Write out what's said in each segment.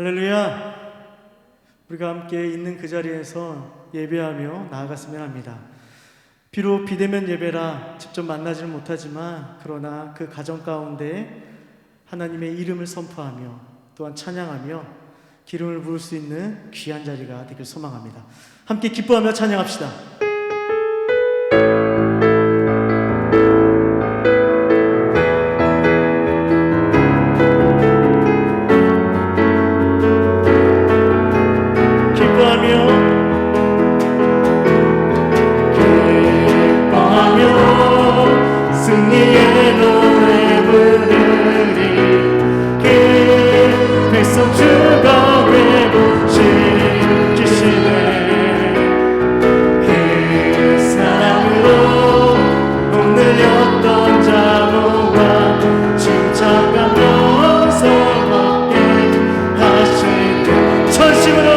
할렐루야! 우리가 함께 있는 그 자리에서 예배하며 나아갔으면 합니다. 비록 비대면 예배라 직접 만나지는 못하지만 그러나 그 가정 가운데 하나님의 이름을 선포하며 또한 찬양하며 기름을 부을 수 있는 귀한 자리가 되길 소망합니다. 함께 기뻐하며 찬양합시다. 승리의 노래 부르리. 그 백성 주가 회복시키시네. 그 사랑으로 억눌렸던 자모가 칭찬하면서 먹게 하시네. 전심으로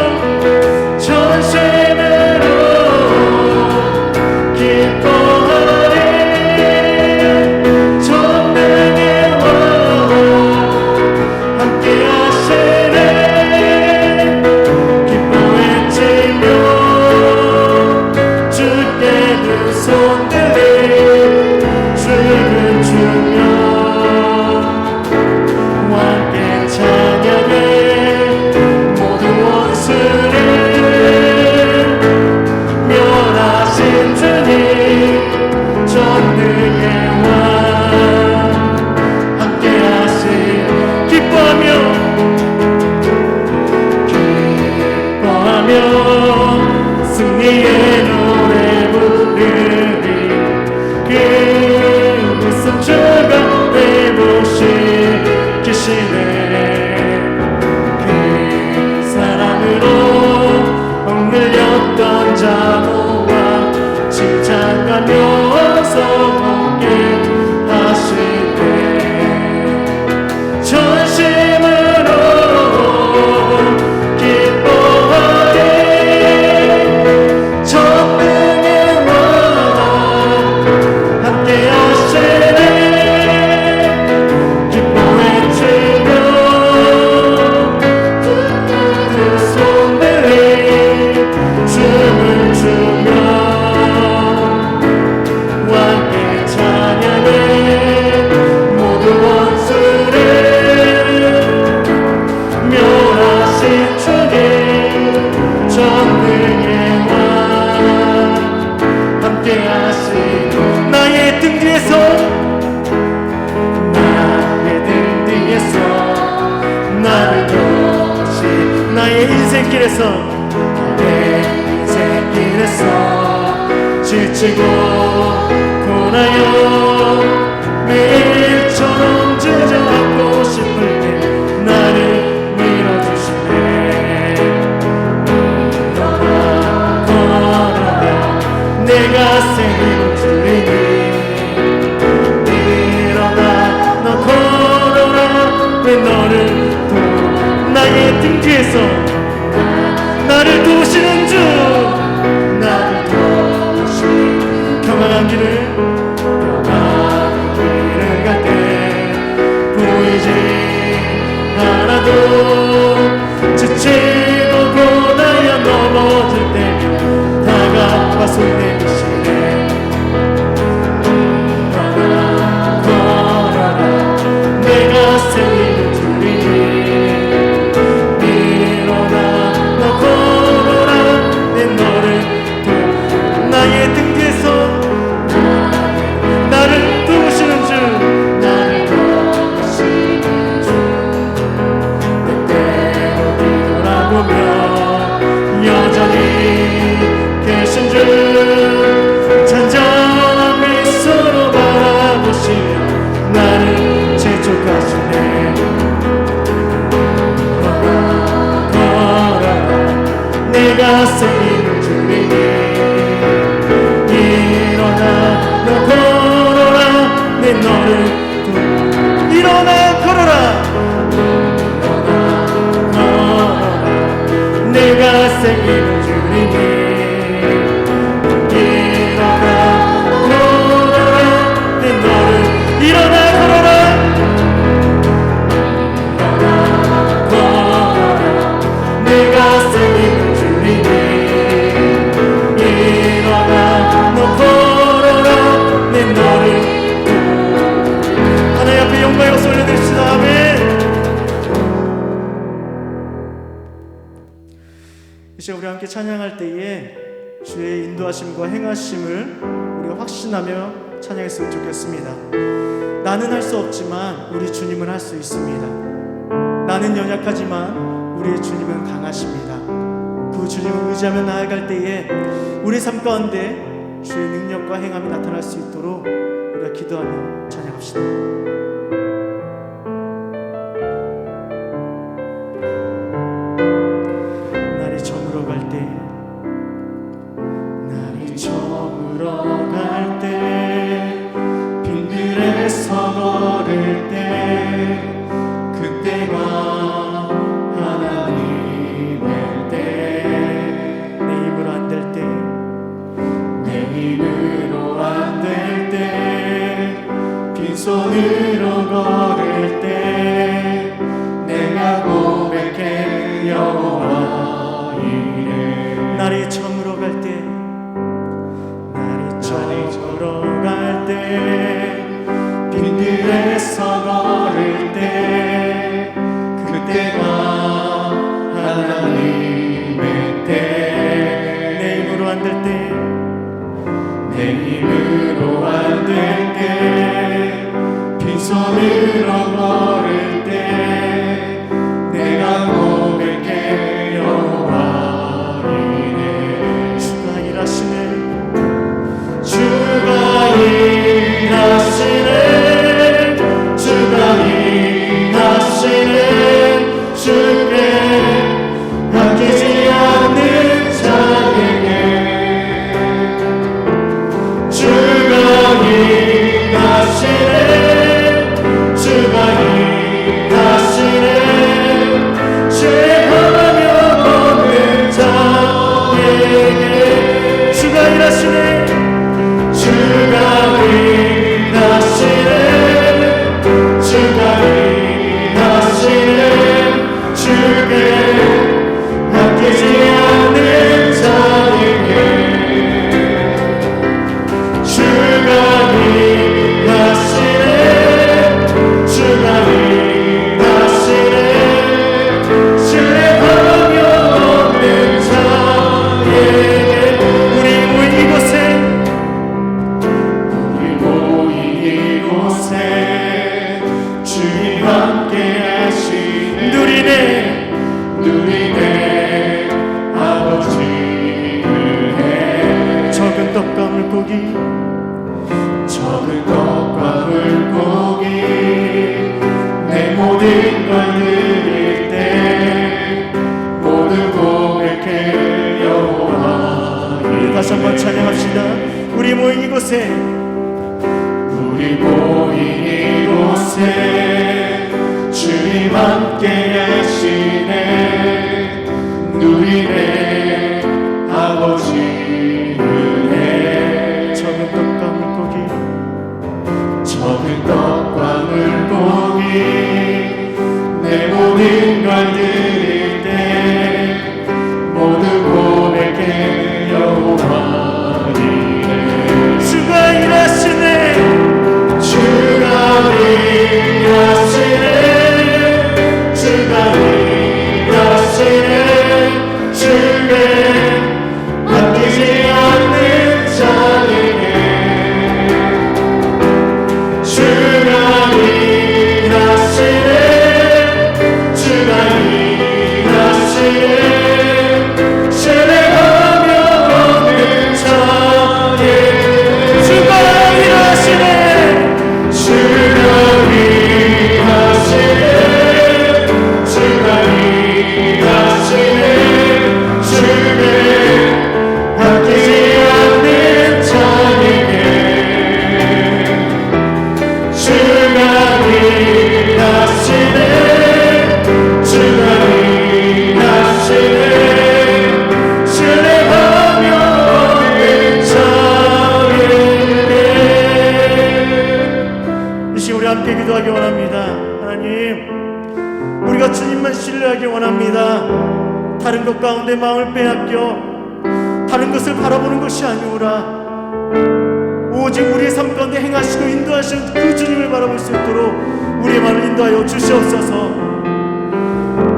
기뻐하리. 승리의 노래 부르리. 그 백성 주가 회복시키시네. 그 사랑으로 억눌렸던 자모가 칭찬하면서 먹게 하시네. 전심으로 나의 등 뒤에서 나를 도우시. 나의 인생길에서 지치고 고나여 매일처럼 주저앉고 싶을 때 나를 밀어주시네. 걸어가 내가 생을 줄이니 일어나 너 걸어라. 왜 너를 나의 등 뒤에서 나를 도우시는 주. 나를 도우시. 평안한 길을 갈 때 보이지 않아도 지치고 고나여 넘어질 때면 다가와 손 내미시네. 걸어라 내가 생일을 줄이니 일어나 너 걸어라. 내 너를 나의 등 뒤에서 함께 찬양할 때에 주의 인도하심과 행하심을 우리가 확신하며 찬양했으면 좋겠습니다. 나는 할 수 없지만 우리 주님은 할 수 있습니다. 나는 연약하지만 우리의 주님은 강하십니다. 그 주님을 의지하며 나아갈 때에 우리 삶 가운데 주의 능력과 행함이 나타날 수 있도록 우리가 기도하며 찬양합시다. 날이 저물어 갈 때, 날이 저물어 갈 때, 빈들에서 걸을 때, 그때가 하나님의 때, 내 힘으로 안 될 때, 내 힘으로 안 될 때, 빈손으로 걸을 때, 내가 고백해 여호와 이래. 날이 저물어 갈 때, 날이 저물어 갈 때, 빈들에서 걸을 때, 그때가 하나님의 때, 내 힘으로 안 될 때, 내 힘으로 안 될 때, 빈손으로 걸을 때, 내가 고백해 여호와 이래. 주가 일하시네, 주가 일하시네, 주가 일하시네, 주께 아끼지 않는 자에게. 주가 일하시네, 주가 일하시네, 죄하며 걷는 자에게. 주가 일하시네, 주가 일하시네, 주가 일하시네, 주께 아끼지 않는 자에게. 주가 일하시네, 주가 일하시네, 죄하며 없는 자에게. 우리 모인 이곳에, 우리 모인 이곳에 주님 함께 하시네. 누리네, 누리네 아버지 은혜. 적은 떡과 물고기, 적은 떡과 물고기, 내 모든 걸 드릴 때 모두 고백해 여호와. 우리 다시 한번 찬양합시다. 우리 모인 이곳에, 우리 모인 이곳에 주님 함께 하시네. 누리네 아버지 은혜. 적은 떡과 물고기, 적은 떡과 물고기, 내 모든 걸 드릴 때 모두 고백해 여호와 이래. 주가 일하시네, 주가 일하시네, 주가 일하시네, 주께 아끼지 않는 자에게. 주가 일하시네, 주가 일하시네, 세례하며 걷는 자에게. 주가 일하시네, 주가 일하시네, 주가 일하시네, 주께 아끼지 않는 자에게. 주가 일하시네, 주가 일하시네, 세례하며 얻는 자에게. 이 시간 우리 함께 기도하기 원합니다. 하나님, 우리가 주님만 신뢰하기 원합니다. 다른 것 가운데 마음을 빼앗겨 다른 것을 바라보는 것이 아니오라. 오직 우리의 삶 가운데 행하시고 인도하시는 그 주님을 바라볼 수 있도록 우리의 마음을 인도하여 주시옵소서.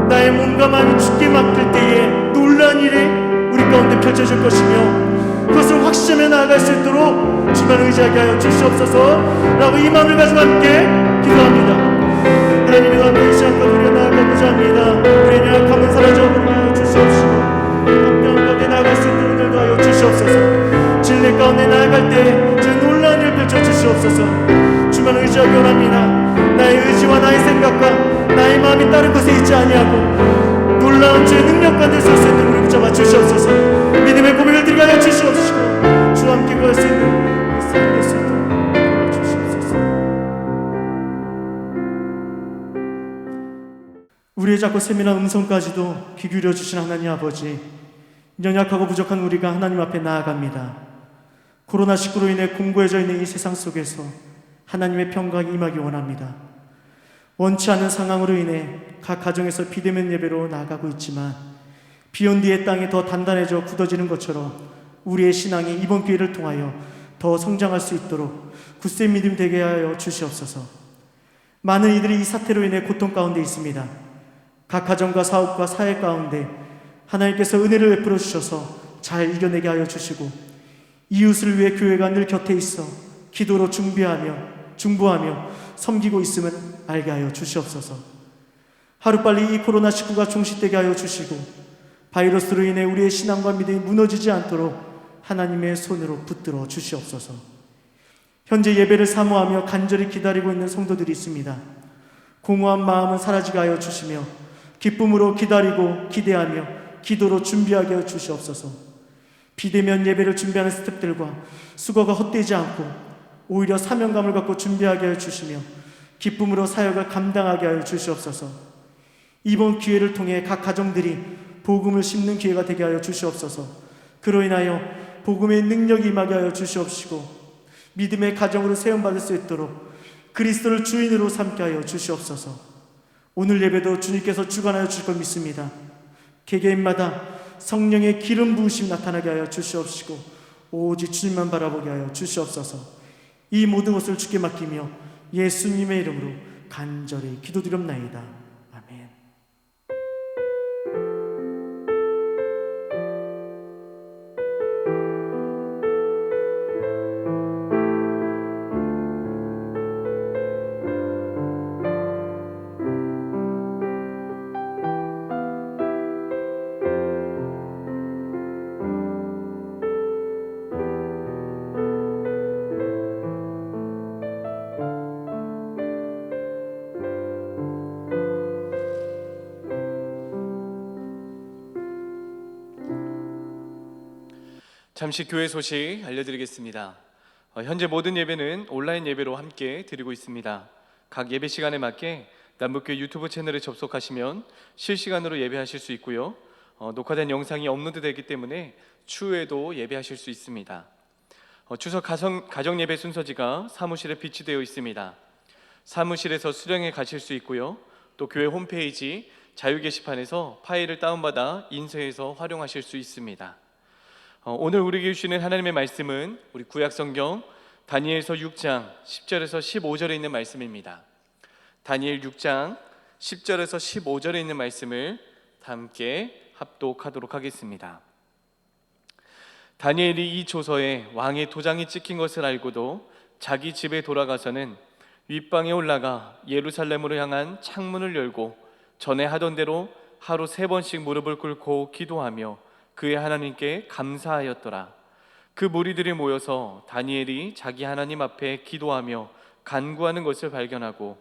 나의 몸과 마음이 주께 맡길 때에 놀란 일에 우리 우리 가운데 펼쳐질 것이며 그것을 확신하며 나아갈 수 있도록 주만 의지하게 하여 주시옵소서 라고 이 마음을 가지고 함께 기도합니다. 하나님의 가운데 이 시간까지 우리가 나아가고자 합니다. 우리의 약함은 사라져버리게 하여 주시옵시고 함께 가운데 나아갈 수 있는 은혜도 하여 주시옵소서. 진리 가운데 나아갈 때 저 놀라운 일을 펼쳐 주시옵소서. 주만 의지하기 원합니다. 나의 의지와 나의 생각과 나의 마음이 다른 것에 있지 아니하고 놀라운 주의 능력 가운데 설 수 있는 우리 붙잡아 주시옵소서. 믿음의 고백을 드리게 하여 주시옵시고 주와 함께 갈 수 있는 삶 될 수 있도록 하여 주시옵소서. 우리의 작고 세밀한 음성까지도 귀 기울여 주신 하나님 아버지, 연약하고 부족한 우리가 하나님 앞에 나아갑니다. 코로나19로 인해 공고해져 있는 이 세상 속에서 하나님의 평강이 임하기 원합니다. 원치 않은 상황으로 인해 각 가정에서 비대면 예배로 나아가고 있지만 비온 뒤의 땅이 더 단단해져 굳어지는 것처럼 우리의 신앙이 이번 기회를 통하여 더 성장할 수 있도록 굳센 믿음 되게 하여 주시옵소서. 많은 이들이 이 사태로 인해 고통 가운데 있습니다. 각 가정과 사업과 사회 가운데 하나님께서 은혜를 베풀어 주셔서 잘 이겨내게 하여 주시고 이웃을 위해 교회가 늘 곁에 있어 기도로 중보하며 섬기고 있음을 알게 하여 주시옵소서. 하루빨리 이 코로나19가 종식되게 하여 주시고 바이러스로 인해 우리의 신앙과 믿음이 무너지지 않도록 하나님의 손으로 붙들어 주시옵소서. 현재 예배를 사모하며 간절히 기다리고 있는 성도들이 있습니다. 공허한 마음은 사라지게 하여 주시며 기쁨으로 기다리고 기대하며 기도로 준비하게 하여 주시옵소서. 비대면 예배를 준비하는 스태프들과 수고가 헛되지 않고 오히려 사명감을 갖고 준비하게 하여 주시며 기쁨으로 사역을 감당하게 하여 주시옵소서. 이번 기회를 통해 각 가정들이 복음을 심는 기회가 되게 하여 주시옵소서. 그로 인하여 복음의 능력이 임하게 하여 주시옵시고 믿음의 가정으로 세움받을 수 있도록 그리스도를 주인으로 삼게 하여 주시옵소서. 오늘 예배도 주님께서 주관하여 주실 걸 믿습니다. 개개인마다 성령의 기름 부으심이 나타나게 하여 주시옵시고 오직 주님만 바라보게 하여 주시옵소서. 이 모든 것을 주께 맡기며 예수님의 이름으로 간절히 기도드렸나이다. 아멘. 잠시 교회 소식 알려드리겠습니다. 현재 모든 예배는 온라인 예배로 함께 드리고 있습니다. 각 예배 시간에 맞게 남북교회 유튜브 채널에 접속하시면 실시간으로 예배하실 수 있고요. 녹화된 영상이 업로드되기 때문에 추후에도 예배하실 수 있습니다. 추석 가정 예배 순서지가 사무실에 비치되어 있습니다. 사무실에서 수령해 가실 수 있고요. 또 교회 홈페이지 자유 게시판에서 파일을 다운받아 인쇄해서 활용하실 수 있습니다. 오늘 우리에게 주시는 하나님의 말씀은 우리 구약성경 다니엘서 6장 10절에서 15절에 있는 말씀입니다. 다니엘 6장 10절에서 15절에 있는 말씀을 다 함께 합독하도록 하겠습니다. 다니엘이 이 조서에 왕의 도장이 찍힌 것을 알고도 자기 집에 돌아가서는 윗방에 올라가 예루살렘으로 향한 창문을 열고 전에 하던 대로 하루 3번씩 무릎을 꿇고 기도하며 그의 하나님께 감사하였더라. 그 무리들이 모여서 다니엘이 자기 하나님 앞에 기도하며 간구하는 것을 발견하고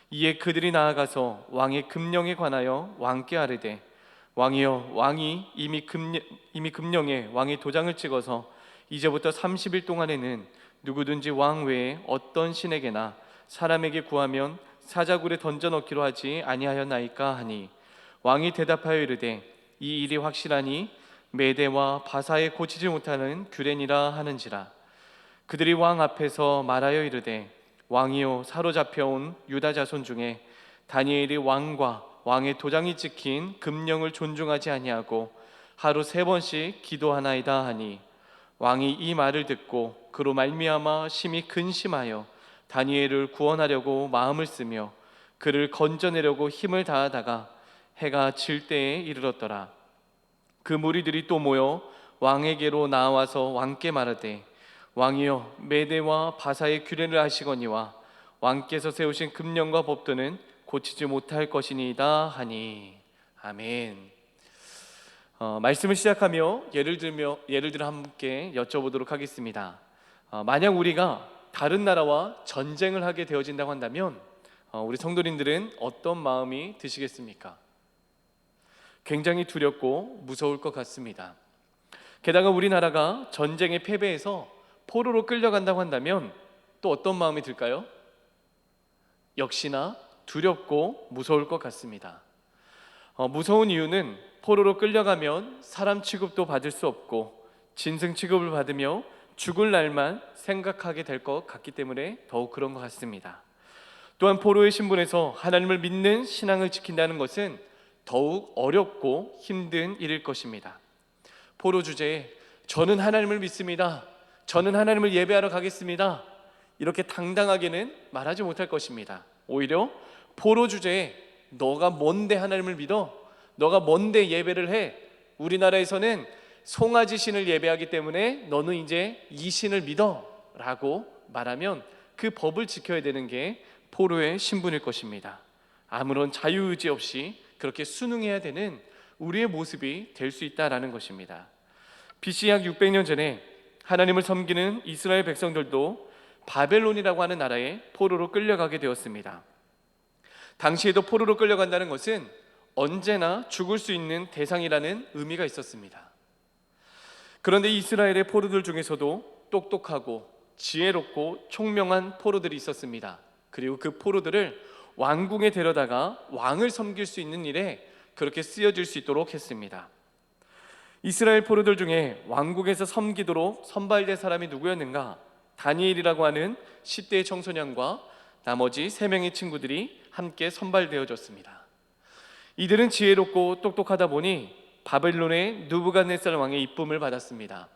이에 그들이 나아가서 왕의 금령에 관하여 왕께 아뢰되 왕이여, 왕이 이미 금령에 왕의 도장을 찍어서 이제부터 30일 동안에는 누구든지 왕 외에 어떤 신에게나 사람에게 구하면 사자굴에 던져 넣기로 하지 아니하였나이까 하니 왕이 대답하여 이르되 이 일이 확실하니 메대와 바사에 고치지 못하는 규례니라 하는지라. 그들이 왕 앞에서 말하여 이르되 왕이여, 사로잡혀온 유다 자손 중에 다니엘이 왕과 왕의 도장이 찍힌 금령을 존중하지 아니하고 하루 3번씩 기도하나이다 하니 왕이 이 말을 듣고 그로 말미암아 심히 근심하여 다니엘을 구원하려고 마음을 쓰며 그를 건져내려고 힘을 다하다가 해가 질 때에 이르렀더라. 그 무리들이 또 모여 왕에게로 나와서 왕께 말하되 왕이여 메대와 바사의 규례를 아시거니와 왕께서 세우신 금령과 법도는 고치지 못할 것이니이다 하니. 아멘. 말씀을 시작하며 예를 들어 함께 여쭤보도록 하겠습니다. 만약 우리가 다른 나라와 전쟁을 하게 되어진다고 한다면 우리 성도님들은 어떤 마음이 드시겠습니까? 굉장히 두렵고 무서울 것 같습니다. 게다가 우리나라가 전쟁에 패배해서 포로로 끌려간다고 한다면 또 어떤 마음이 들까요? 역시나 두렵고 무서울 것 같습니다. 무서운 이유는 포로로 끌려가면 사람 취급도 받을 수 없고 짐승 취급을 받으며 죽을 날만 생각하게 될 것 같기 때문에 더욱 그런 것 같습니다. 또한 포로의 신분에서 하나님을 믿는 신앙을 지킨다는 것은 더욱 어렵고 힘든 일일 것입니다. 포로 주제에 저는 하나님을 믿습니다, 저는 하나님을 예배하러 가겠습니다, 이렇게 당당하게는 말하지 못할 것입니다. 오히려 포로 주제에 너가 뭔데 하나님을 믿어? 너가 뭔데 예배를 해? 우리나라에서는 송아지 신을 예배하기 때문에 너는 이제 이 신을 믿어 라고 말하면 그 법을 지켜야 되는 게 포로의 신분일 것입니다. 아무런 자유의지 없이 그렇게 순응해야 되는 우리의 모습이 될 수 있다라는 것입니다. BC 약 600년 전에 하나님을 섬기는 이스라엘 백성들도 바벨론이라고 하는 나라에 포로로 끌려가게 되었습니다. 당시에도 포로로 끌려간다는 것은 언제나 죽을 수 있는 대상이라는 의미가 있었습니다. 그런데 이스라엘의 포로들 중에서도 똑똑하고 지혜롭고 총명한 포로들이 있었습니다. 그리고 그 포로들을 왕궁에 데려다가 왕을 섬길 수 있는 일에 그렇게 쓰여질 수 있도록 했습니다. 이스라엘 포로들 중에 왕궁에서 섬기도록 선발된 사람이 누구였는가? 다니엘이라고 하는 10대의 청소년과 나머지 3명의 친구들이 함께 선발되어졌습니다. 이들은 지혜롭고 똑똑하다 보니 바벨론의 느부갓네살 왕의 이쁨을 받았습니다.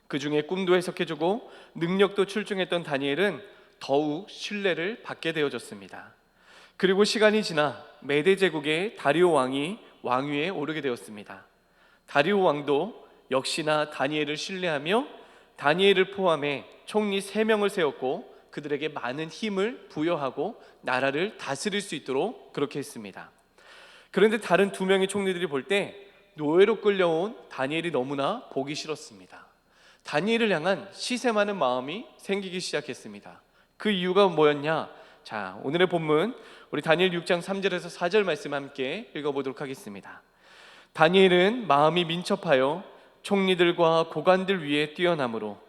그 중에 꿈도 해석해주고 능력도 출중했던 다니엘은 더욱 신뢰를 받게 되어졌습니다. 그리고 시간이 지나 메대 제국의 다리오 왕이 왕위에 오르게 되었습니다. 다리오 왕도 역시나 다니엘을 신뢰하며 다니엘을 포함해 총리 3명을 세웠고 그들에게 많은 힘을 부여하고 나라를 다스릴 수 있도록 그렇게 했습니다. 그런데 다른 2명의 총리들이 볼 때 노예로 끌려온 다니엘이 너무나 보기 싫었습니다. 다니엘을 향한 시샘하는 마음이 생기기 시작했습니다. 그 이유가 뭐였냐? 자, 오늘의 본문 우리 다니엘 6장 3절에서 4절 말씀 함께 읽어보도록 하겠습니다. 다니엘은 마음이 민첩하여 총리들과 고관들 위에 뛰어나므로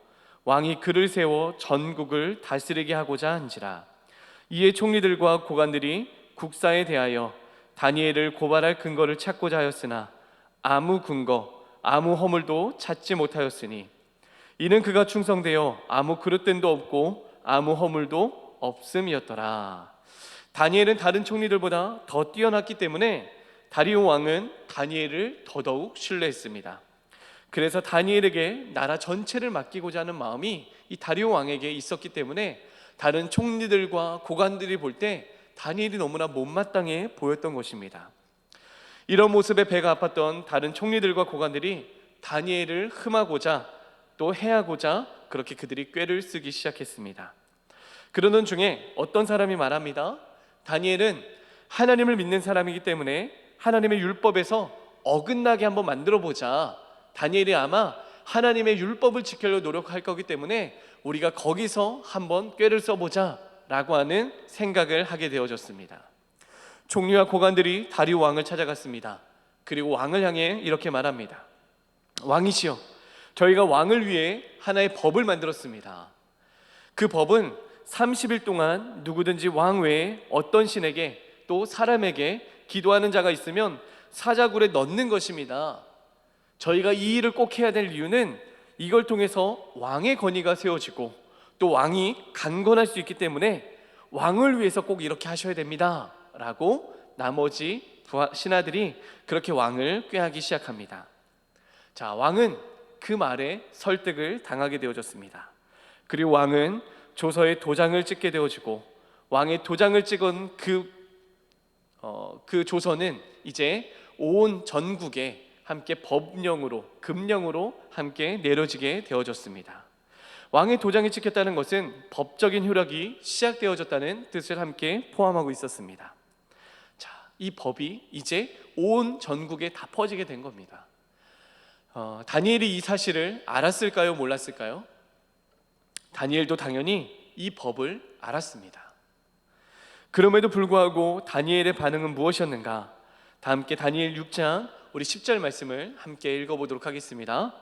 왕이 그를 세워 전국을 다스리게 하고자 한지라. 이에 총리들과 고관들이 국사에 대하여 다니엘을 고발할 근거를 찾고자 하였으나 아무 근거, 아무 허물도 찾지 못하였으니 이는 그가 충성되어 아무 그릇됨도 없고 아무 허물도 없음이었더라. 다니엘은 다른 총리들보다 더 뛰어났기 때문에 다리오 왕은 다니엘을 더더욱 신뢰했습니다. 그래서 다니엘에게 나라 전체를 맡기고자 하는 마음이 이 다리오 왕에게 있었기 때문에 다른 총리들과 고관들이 볼 때 다니엘이 너무나 못마땅해 보였던 것입니다. 이런 모습에 배가 아팠던 다른 총리들과 고관들이 다니엘을 흠하고자 또 해하고자 그렇게 그들이 꾀를 쓰기 시작했습니다. 그러던 중에 어떤 사람이 말합니다. 다니엘은 하나님을 믿는 사람이기 때문에 하나님의 율법에서 어긋나게 한번 만들어 보자. 다니엘이 아마 하나님의 율법을 지키려고 노력할 거기 때문에 우리가 거기서 한번 꾀를 써보자 라고 하는 생각을 하게 되어졌습니다. 총리와 고관들이 다리오 왕을 찾아갔습니다. 그리고 왕을 향해 이렇게 말합니다. 왕이시여, 저희가 왕을 위해 하나의 법을 만들었습니다. 그 법은 30일 동안 누구든지 왕 외에 어떤 신에게 또 사람에게 기도하는 자가 있으면 사자굴에 넣는 것입니다. 저희가 이 일을 꼭 해야 될 이유는 이걸 통해서 왕의 권위가 세워지고 또 왕이 강건할 수 있기 때문에 왕을 위해서 꼭 이렇게 하셔야 됩니다 라고 나머지 신하들이 그렇게 왕을 꾀하기 시작합니다. 자, 왕은 그 말에 설득을 당하게 되어졌습니다. 그리고 왕은 조서에 도장을 찍게 되어지고 왕의 도장을 찍은 그 조서는 이제 온 전국에 함께 법령으로, 금령으로 함께 내려지게 되어졌습니다. 왕의 도장이 찍혔다는 것은 법적인 효력이 시작되어졌다는 뜻을 함께 포함하고 있었습니다. 자, 이 법이 이제 온 전국에 다 퍼지게 된 겁니다. 다니엘이 이 사실을 알았을까요? 몰랐을까요? 다니엘도 당연히 이 법을 알았습니다. 그럼에도 불구하고 다니엘의 반응은 무엇이었는가? 다 함께 다니엘 6장 우리 10절 말씀을 함께 읽어보도록 하겠습니다.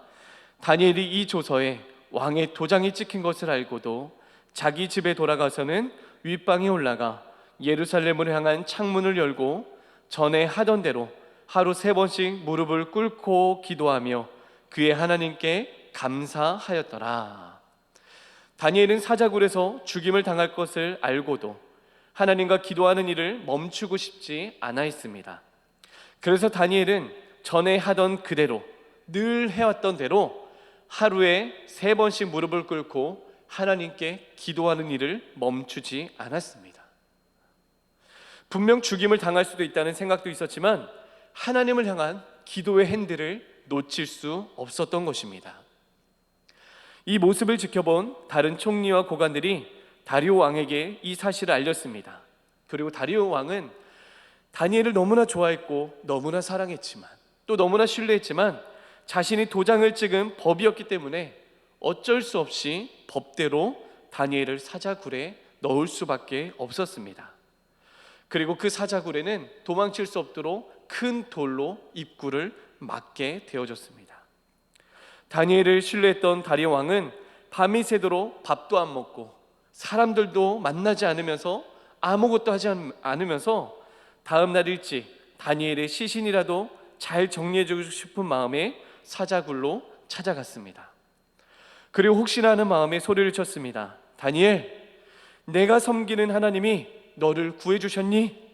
다니엘이 이 조서에 왕의 도장이 찍힌 것을 알고도 자기 집에 돌아가서는 윗방에 올라가 예루살렘을 향한 창문을 열고 전에 하던 대로 하루 3번씩 무릎을 꿇고 기도하며 그의 하나님께 감사하였더라. 다니엘은 사자굴에서 죽임을 당할 것을 알고도 하나님과 기도하는 일을 멈추고 싶지 않아 했습니다. 그래서 다니엘은 전에 하던 그대로, 늘 해왔던 대로 하루에 3번씩 무릎을 꿇고 하나님께 기도하는 일을 멈추지 않았습니다. 분명 죽임을 당할 수도 있다는 생각도 있었지만 하나님을 향한 기도의 핸들을 놓칠 수 없었던 것입니다. 이 모습을 지켜본 다른 총리와 고관들이 다리오 왕에게 이 사실을 알렸습니다. 그리고 다리오 왕은 다니엘을 너무나 좋아했고 너무나 사랑했지만 또 너무나 신뢰했지만 자신이 도장을 찍은 법이었기 때문에 어쩔 수 없이 법대로 다니엘을 사자굴에 넣을 수밖에 없었습니다. 그리고 그 사자굴에는 도망칠 수 없도록 큰 돌로 입구를 막게 되어졌습니다. 다니엘을 신뢰했던 다리오 왕은 밤이 새도록 밥도 안 먹고 사람들도 만나지 않으면서 아무것도 하지 않으면서 다음 날 일찍 다니엘의 시신이라도 잘 정리해주고 싶은 마음에 사자굴로 찾아갔습니다. 그리고 혹시나 하는 마음에 소리를 쳤습니다. 다니엘, 내가 섬기는 하나님이 너를 구해주셨니?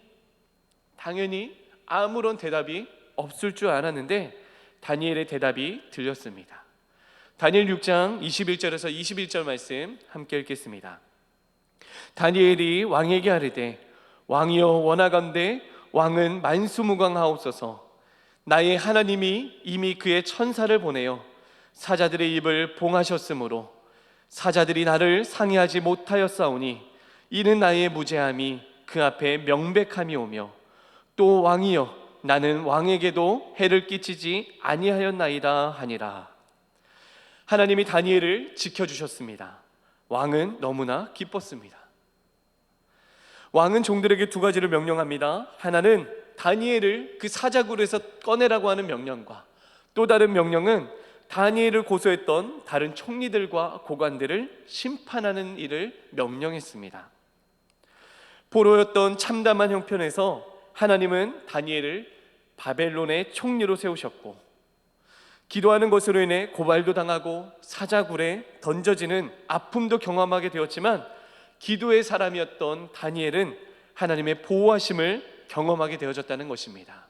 당연히 아무런 대답이 없을 줄 알았는데 다니엘의 대답이 들렸습니다. 다니엘 6장 21절에서 21절 말씀 함께 읽겠습니다. 다니엘이 왕에게 아뢰되 왕이여 원하건대 왕은 만수무강하옵소서. 나의 하나님이 이미 그의 천사를 보내어 사자들의 입을 봉하셨으므로 사자들이 나를 상해하지 못하였사오니 이는 나의 무죄함이 그 앞에 명백함이 오며 또 왕이여 나는 왕에게도 해를 끼치지 아니하였나이다 하니라. 하나님이 다니엘을 지켜주셨습니다. 왕은 너무나 기뻤습니다. 왕은 종들에게 2가지를 명령합니다. 하나는 다니엘을 그 사자굴에서 꺼내라고 하는 명령과 또 다른 명령은 다니엘을 고소했던 다른 총리들과 고관들을 심판하는 일을 명령했습니다. 포로였던 참담한 형편에서 하나님은 다니엘을 바벨론의 총리로 세우셨고 기도하는 것으로 인해 고발도 당하고 사자굴에 던져지는 아픔도 경험하게 되었지만 기도의 사람이었던 다니엘은 하나님의 보호하심을 경험하게 되어졌다는 것입니다.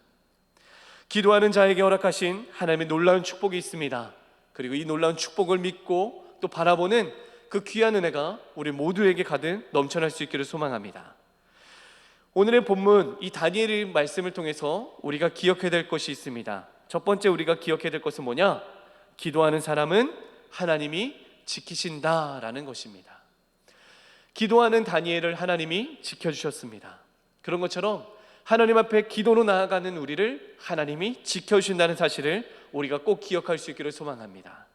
기도하는 자에게 허락하신 하나님의 놀라운 축복이 있습니다. 그리고 이 놀라운 축복을 믿고 또 바라보는 그 귀한 은혜가 우리 모두에게 가득 넘쳐날 수 있기를 소망합니다. 오늘의 본문 이 다니엘의 말씀을 통해서 우리가 기억해야 될 것이 있습니다. 첫 번째 우리가 기억해야 될 것은 뭐냐? 기도하는 사람은 하나님이 지키신다라는 것입니다. 기도하는 다니엘을 하나님이 지켜주셨습니다. 그런 것처럼 하나님 앞에 기도로 나아가는 우리를 하나님이 지켜주신다는 사실을 우리가 꼭 기억할 수 있기를 소망합니다.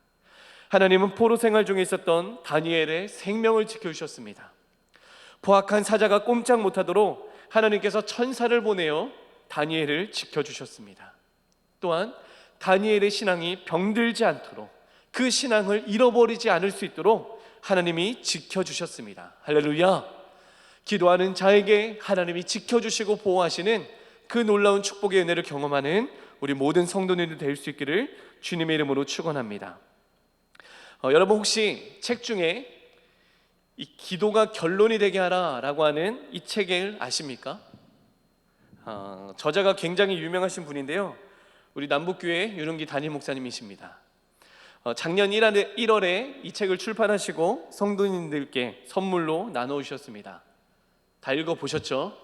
하나님은 포로 생활 중에 있었던 다니엘의 생명을 지켜주셨습니다. 포악한 사자가 꼼짝 못하도록 하나님께서 천사를 보내어 다니엘을 지켜주셨습니다. 또한 다니엘의 신앙이 병들지 않도록 그 신앙을 잃어버리지 않을 수 있도록 하나님이 지켜주셨습니다. 할렐루야! 기도하는 자에게 하나님이 지켜주시고 보호하시는 그 놀라운 축복의 은혜를 경험하는 우리 모든 성도님들 될 수 있기를 주님의 이름으로 축원합니다. 여러분 혹시 책 중에 이 기도가 결론이 되게 하라라고 하는 이 책을 아십니까? 저자가 굉장히 유명하신 분인데요. 우리 남북교회 유릉기 담임 목사님이십니다. 작년 1월에 이 책을 출판하시고 성도님들께 선물로 나눠주셨습니다. 다 읽어보셨죠?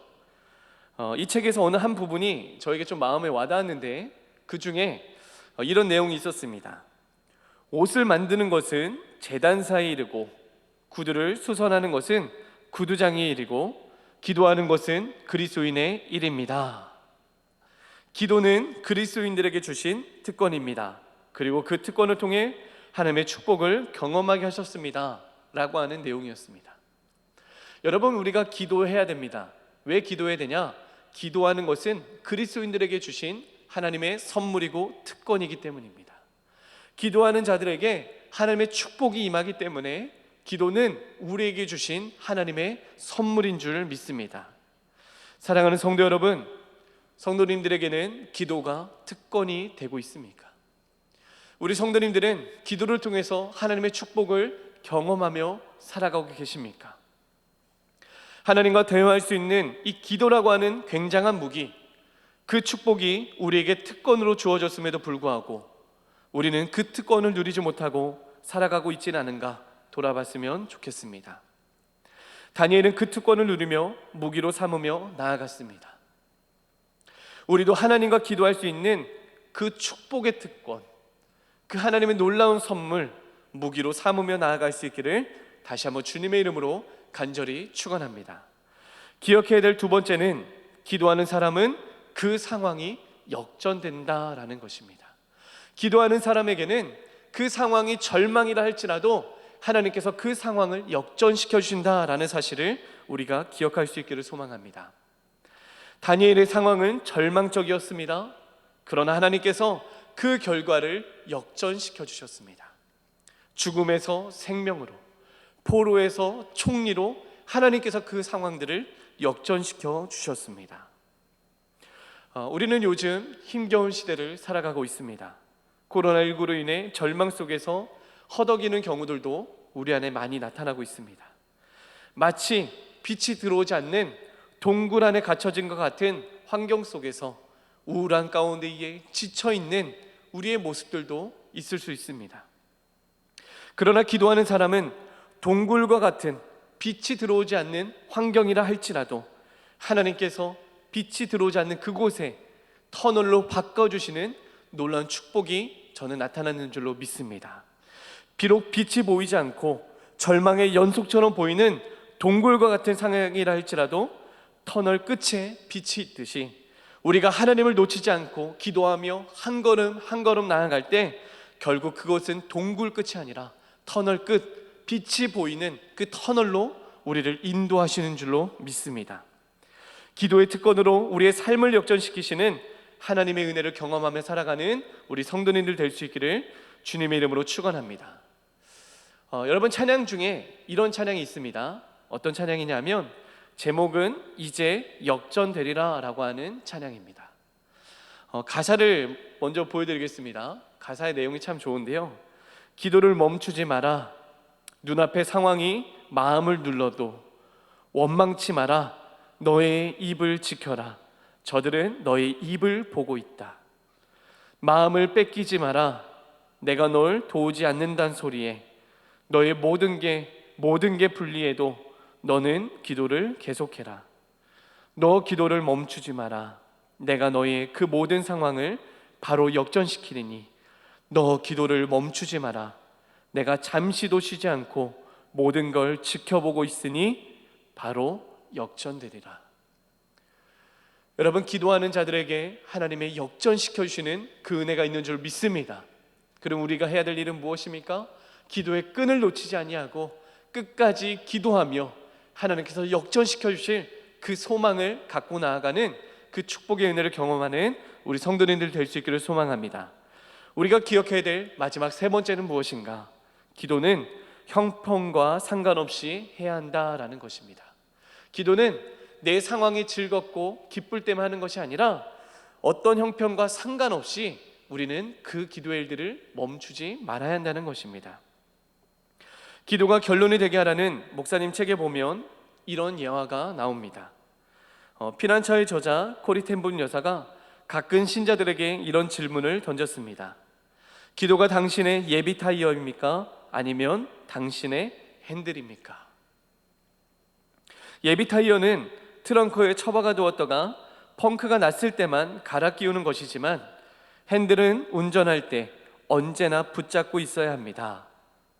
이 책에서 어느 한 부분이 저에게 좀 마음에 와닿았는데 그 중에 이런 내용이 있었습니다. 옷을 만드는 것은 제단사의 일이고, 구두를 수선하는 것은 구두장의 일이고, 기도하는 것은 그리스도인의 일입니다. 기도는 그리스도인들에게 주신 특권입니다. 그리고 그 특권을 통해 하나님의 축복을 경험하게 하셨습니다 라고 하는 내용이었습니다. 여러분, 우리가 기도해야 됩니다. 왜 기도해야 되냐? 기도하는 것은 그리스도인들에게 주신 하나님의 선물이고 특권이기 때문입니다. 기도하는 자들에게 하나님의 축복이 임하기 때문에 기도는 우리에게 주신 하나님의 선물인 줄 믿습니다. 사랑하는 성도 여러분, 성도님들에게는 기도가 특권이 되고 있습니까? 우리 성도님들은 기도를 통해서 하나님의 축복을 경험하며 살아가고 계십니까? 하나님과 대화할 수 있는 이 기도라고 하는 굉장한 무기, 그 축복이 우리에게 특권으로 주어졌음에도 불구하고 우리는 그 특권을 누리지 못하고 살아가고 있지는 않은가 돌아봤으면 좋겠습니다. 다니엘은 그 특권을 누리며 무기로 삼으며 나아갔습니다. 우리도 하나님과 기도할 수 있는 그 축복의 특권, 그 하나님의 놀라운 선물 무기로 삼으며 나아갈 수 있기를 다시 한번 주님의 이름으로 간절히 축원합니다. 기억해야 될 두 번째는 기도하는 사람은 그 상황이 역전된다라는 것입니다. 기도하는 사람에게는 그 상황이 절망이라 할지라도 하나님께서 그 상황을 역전시켜 주신다라는 사실을 우리가 기억할 수 있기를 소망합니다. 다니엘의 상황은 절망적이었습니다. 그러나 하나님께서 그 결과를 역전시켜 주셨습니다. 죽음에서 생명으로, 포로에서 총리로 하나님께서 그 상황들을 역전시켜 주셨습니다. 우리는 요즘 힘겨운 시대를 살아가고 있습니다. 코로나19로 인해 절망 속에서 허덕이는 경우들도 우리 안에 많이 나타나고 있습니다. 마치 빛이 들어오지 않는 동굴 안에 갇혀진 것 같은 환경 속에서 우울한 가운데에 지쳐있는 우리의 모습들도 있을 수 있습니다. 그러나 기도하는 사람은 동굴과 같은 빛이 들어오지 않는 환경이라 할지라도 하나님께서 빛이 들어오지 않는 그곳에 터널로 바꿔주시는 놀라운 축복이 저는 나타나는 줄로 믿습니다. 비록 빛이 보이지 않고 절망의 연속처럼 보이는 동굴과 같은 상황이라 할지라도 터널 끝에 빛이 있듯이 우리가 하나님을 놓치지 않고 기도하며 한 걸음 한 걸음 나아갈 때 결국 그것은 동굴 끝이 아니라 터널 끝, 빛이 보이는 그 터널로 우리를 인도하시는 줄로 믿습니다. 기도의 특권으로 우리의 삶을 역전시키시는 하나님의 은혜를 경험하며 살아가는 우리 성도님들 될 수 있기를 주님의 이름으로 축원합니다. 여러분, 찬양 중에 이런 찬양이 있습니다. 어떤 찬양이냐면 제목은 이제 역전되리라 라고 하는 찬양입니다. 가사를 먼저 보여드리겠습니다. 가사의 내용이 참 좋은데요. 기도를 멈추지 마라. 눈앞의 상황이 마음을 눌러도 원망치 마라. 너의 입을 지켜라. 저들은 너의 입을 보고 있다. 마음을 뺏기지 마라. 내가 널 도우지 않는다는 소리에 너의 모든 게 불리해도 너는 기도를 계속해라. 너 기도를 멈추지 마라. 내가 너의 그 모든 상황을 바로 역전시키리니 너 기도를 멈추지 마라. 내가 잠시도 쉬지 않고 모든 걸 지켜보고 있으니 바로 역전되리라. 여러분, 기도하는 자들에게 하나님의 역전시켜 주시는 그 은혜가 있는 줄 믿습니다. 그럼 우리가 해야 될 일은 무엇입니까? 기도의 끈을 놓치지 아니하고 끝까지 기도하며 하나님께서 역전시켜 주실 그 소망을 갖고 나아가는 그 축복의 은혜를 경험하는 우리 성도님들 될 수 있기를 소망합니다. 우리가 기억해야 될 마지막 세 번째는 무엇인가? 기도는 형편과 상관없이 해야 한다라는 것입니다. 기도는 내 상황이 즐겁고 기쁠 때만 하는 것이 아니라 어떤 형편과 상관없이 우리는 그 기도의 일들을 멈추지 말아야 한다는 것입니다. 기도가 결론이 되게 하라는 목사님 책에 보면 이런 예화가 나옵니다. 피난처의 저자 코리 텐본 여사가 가끔 신자들에게 이런 질문을 던졌습니다. 기도가 당신의 예비 타이어입니까? 아니면 당신의 핸들입니까? 예비 타이어는 트렁크에 처박아 두었다가 펑크가 났을 때만 갈아 끼우는 것이지만 핸들은 운전할 때 언제나 붙잡고 있어야 합니다.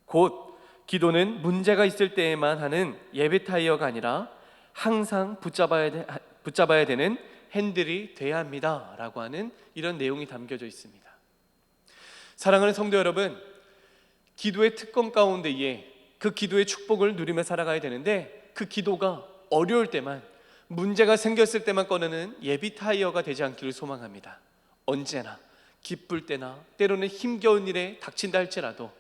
곧 기도는 문제가 있을 때에만 하는 예배 타이어가 아니라 항상 붙잡아야 되는 핸들이 돼야 합니다 라고 하는 이런 내용이 담겨져 있습니다. 사랑하는 성도 여러분, 기도의 특권 가운데에 그 기도의 축복을 누리며 살아가야 되는데, 그 기도가 어려울 때만, 문제가 생겼을 때만 꺼내는 예비 타이어가 되지 않기를 소망합니다. 언제나 기쁠 때나 때로는 힘겨운 일에 닥친다 할지라도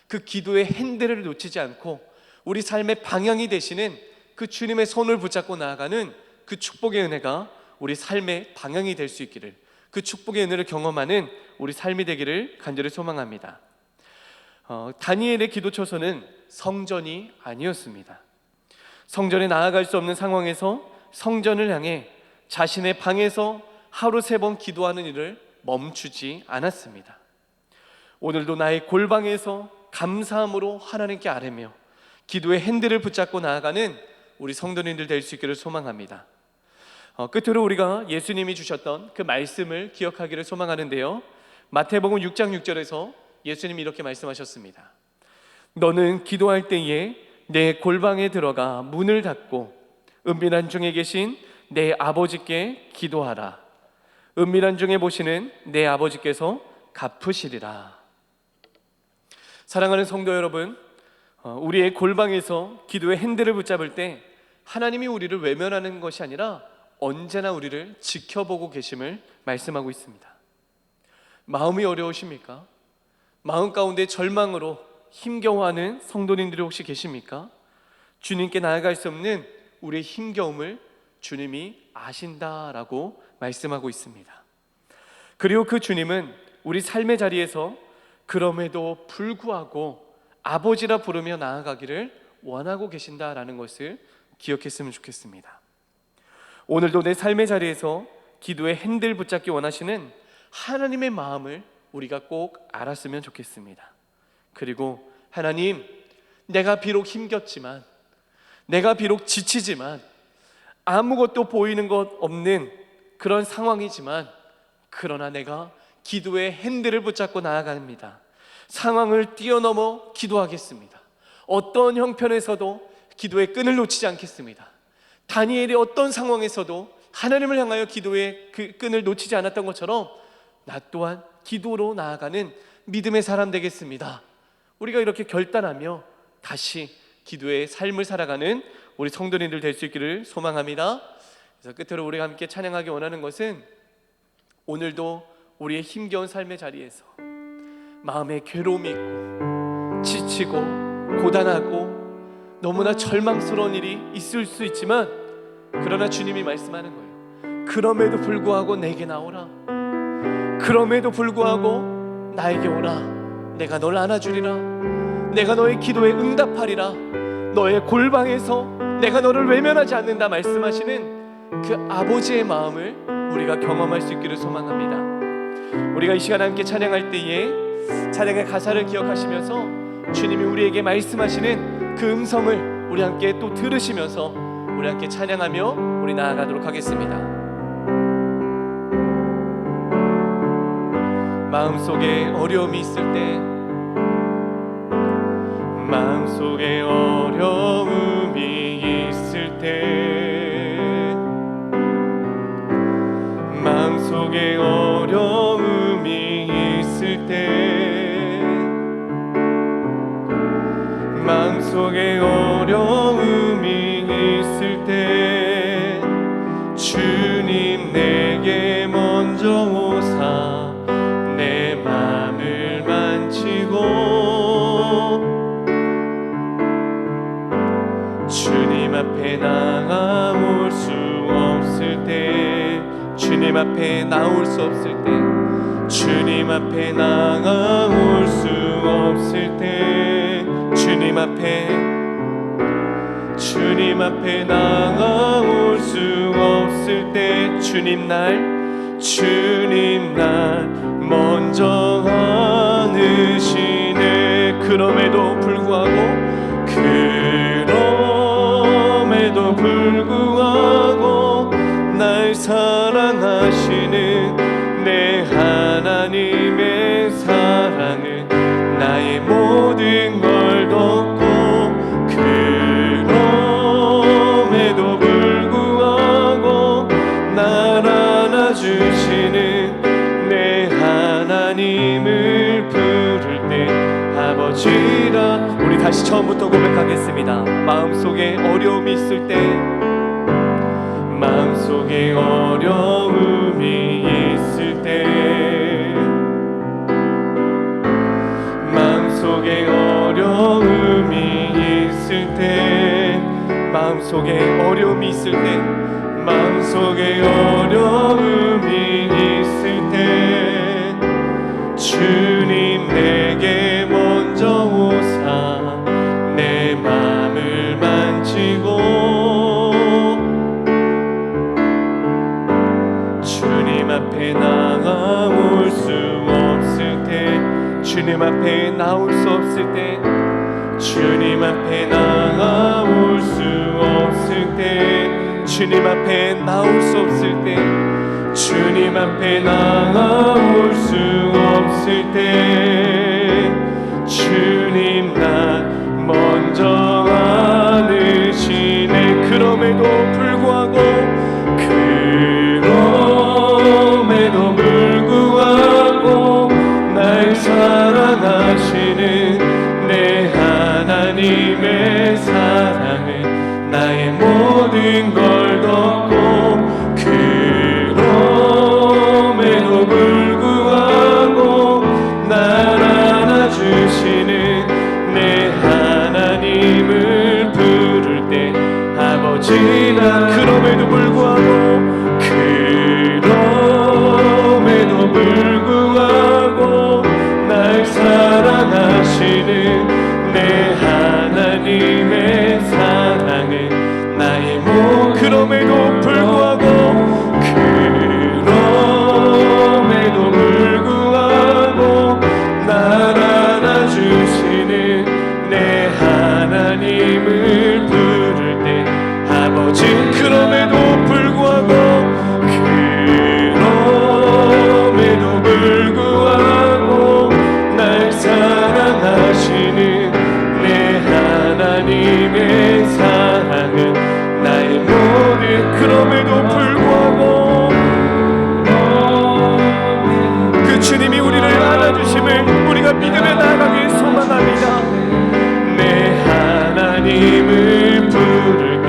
그 기도의 핸들을 놓치지 않고 우리 삶의 방향이 되시는 그 주님의 손을 붙잡고 나아가는 그 축복의 은혜가 우리 삶의 방향이 될 수 있기를, 그 축복의 은혜를 경험하는 우리 삶이 되기를 간절히 소망합니다. 다니엘의 기도 처소는 성전이 아니었습니다. 성전에 나아갈 수 없는 상황에서 성전을 향해 자신의 방에서 하루 3번 기도하는 일을 멈추지 않았습니다. 오늘도 나의 골방에서 감사함으로 하나님께 아뢰며 기도의 핸들을 붙잡고 나아가는 우리 성도님들 될 수 있기를 소망합니다. 끝으로 우리가 예수님이 주셨던 그 말씀을 기억하기를 소망하는데요, 마태복음 6장 6절에서 예수님이 이렇게 말씀하셨습니다. 너는 기도할 때에 내 골방에 들어가 문을 닫고 은밀한 중에 계신 내 아버지께 기도하라. 은밀한 중에 보시는 내 아버지께서 갚으시리라. 사랑하는 성도 여러분, 우리의 골방에서 기도의 핸들을 붙잡을 때 하나님이 우리를 외면하는 것이 아니라 언제나 우리를 지켜보고 계심을 말씀하고 있습니다. 마음이 어려우십니까? 마음 가운데 절망으로 힘겨워하는 성도님들이 혹시 계십니까? 주님께 나아갈 수 없는 우리의 힘겨움을 주님이 아신다라고 말씀하고 있습니다. 그리고 그 주님은 우리 삶의 자리에서 그럼에도 불구하고 아버지라 부르며 나아가기를 원하고 계신다라는 것을 기억했으면 좋겠습니다. 오늘도 내 삶의 자리에서 기도의 핸들 붙잡기 원하시는 하나님의 마음을 우리가 꼭 알았으면 좋겠습니다. 그리고 하나님, 내가 비록 힘겹지만, 내가 비록 지치지만, 아무것도 보이는 것 없는 그런 상황이지만, 그러나 내가 기도의 핸들을 붙잡고 나아갑니다. 상황을 뛰어넘어 기도하겠습니다. 어떤 형편에서도 기도의 끈을 놓치지 않겠습니다. 다니엘이 어떤 상황에서도 하나님을 향하여 기도의 그 끈을 놓치지 않았던 것처럼 나 또한 기도로 나아가는 믿음의 사람 되겠습니다. 우리가 이렇게 결단하며 다시 기도의 삶을 살아가는 우리 성도님들 될 수 있기를 소망합니다. 그래서 끝으로 우리가 함께 찬양하기 원하는 것은, 오늘도 우리의 힘겨운 삶의 자리에서 마음에 괴로움이 있고 지치고 고단하고 너무나 절망스러운 일이 있을 수 있지만, 그러나 주님이 말씀하는 거예요. 그럼에도 불구하고 내게 나오라. 그럼에도 불구하고 나에게 오라. 내가 널 안아주리라. 내가 너의 기도에 응답하리라. 너의 골방에서 내가 너를 외면하지 않는다 말씀하시는 그 아버지의 마음을 우리가 경험할 수 있기를 소망합니다. 우리가 이 시간 함께 찬양할 때에 찬양의 가사를 기억하시면서 주님이 우리에게 말씀하시는 그 음성을 우리 함께 또 들으시면서 우리 함께 찬양하며 우리 나아가도록 하겠습니다. 마음속에 어려움이 있을 때, 마음속에 어려움이 있을 때, 마음속에 어려움이 있을 때, 마음속에 어려움이 있을 때, 주님 내게 먼저 오사 내 맘을 만지고, 주님 앞에 나올 수 없을 때, 주님 앞에 나올 수 없을 때, 주님 앞에 나올 수 없을 때, 주님 앞에 나올 수 없을 때, 주님 날 먼저 안으시네. 그럼에도 불구하고 날 사랑하시는 내 하나님의 사랑은 나의 모든 걸 덮고 그럼에도 불구하고 날 안아주시는 내 하나님을 부를 때 아버지라. 우리 다시 처음부터 고백하겠습니다. 마음속에 어려움이 있을 때, 마음속에 어려움이 있을 때, 마음속에 어려움이 있을 때, 마음속에 어려움이 있을 때, 마음속에 어려움이 있을 때, 주님 내게 먼저 오사 내 맘을 만지고 주님 앞에 나올 수 없을 때, 주님 앞에 나올 수 없을 때, 주님 앞에 나올 수 없을 때, 주님 앞에 나올 수 없을 때, 주님 앞에 나올 수 없을 때, 주님 나 먼저 안으시네. 그럼에도 불구하고, 그럼에도 불구하고 날 사랑하시는 내 하나님의 사랑은 나의 모든 걸 덮고 그럼에도 불구하고 날 안아주시는 내 하나님을 부를 때 아버지라. 그럼에도 불구하고, 그럼에도 불구하고 날 사랑하시는 내 하나님의 사랑은 나의 그럼에도 불구하고, 그럼에도 불구하고 날 안아주시는 내 하나님을 부를 때 아버지. 그럼에도 불구하고, 그럼에도 불구하고 날 사랑하시는 내 하나님의 사랑은 나의 모든. 그럼에도 불구하고 그 주님이 우리를 안아주심을 우리가 믿음에 나아가길 소망합니다. 내 하나님을 부를 때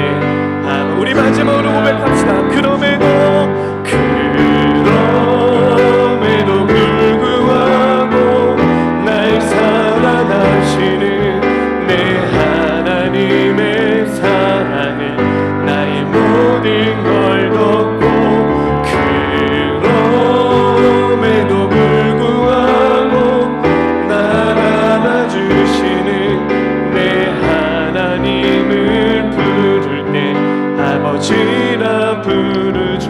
우리 마지막으로 고백합시다. 그럼에도 불구하고 날 사랑하시는 내 하나님의 사랑은 나의 모든 걸 덮고 그럼에도 불구하고 날 안아주시는 내 하나님을 부를 때 아버지라 부르죠.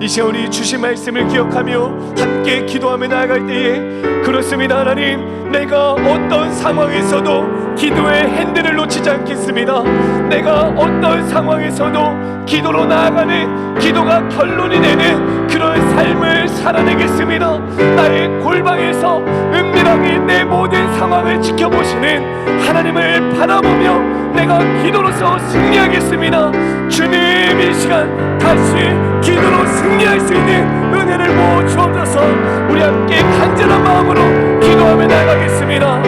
이 시간 우리 주신 말씀을 기억하며 함께 기도하며 나아갈 때에, 그렇습니다. 하나님, 내가 어떤 상황에서도 기도의 핸들을 놓치지 않겠습니다. 내가 어떤 상황에서도 기도로 나아가는, 기도가 결론이 되는 그런 삶을 살아내겠습니다. 나의 골방에서 은밀하게 내 모든 상황을 지켜보시는 하나님을 바라보며 내가 기도로서 승리하겠습니다. 주님, 이 시간 다시 기도로 승리할 수 있는 은혜를 부어 주옵소서. 우리 함께 간절한 마음으로 기도하며 나아가겠습니다.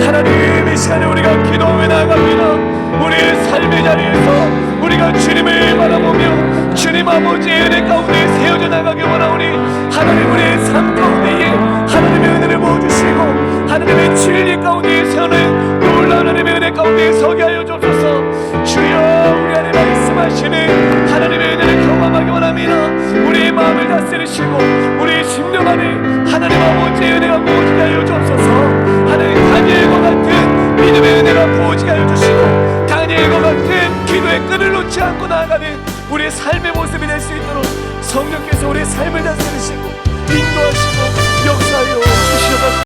하나님, 이 시간에 우리가 기도하며 나아갑니다. 우리의 삶의 자리에서 우리가 주님을 바라보며 주님 아버지의 은혜 가운데 세워져 나가기 원하오니, 하나님 우리의 삶 가운데에 하나님의 은혜를 부어주시고 하나님의 진리 가운데 세우는 놀라운 하나님의 은혜 가운데 서게 하여 주옵소서. 주여, 우리 안에 말씀하시는 하나님의 은혜를 경험하기 원합니다. 우리의 마음을 다스리시고 우리의 심령 안에 하나님 아버지의 은혜가 부어지게 하여 주옵소서. 하나님, 다니엘과 같은 믿음의 은혜가 부어지게 하여 주시고 다니엘과 같은 기도의 끈을 놓지 않고 나아가는 우리의 삶의 모습이 될 수 있도록 성령께서 우리의 삶을 다스리시고 인도하시고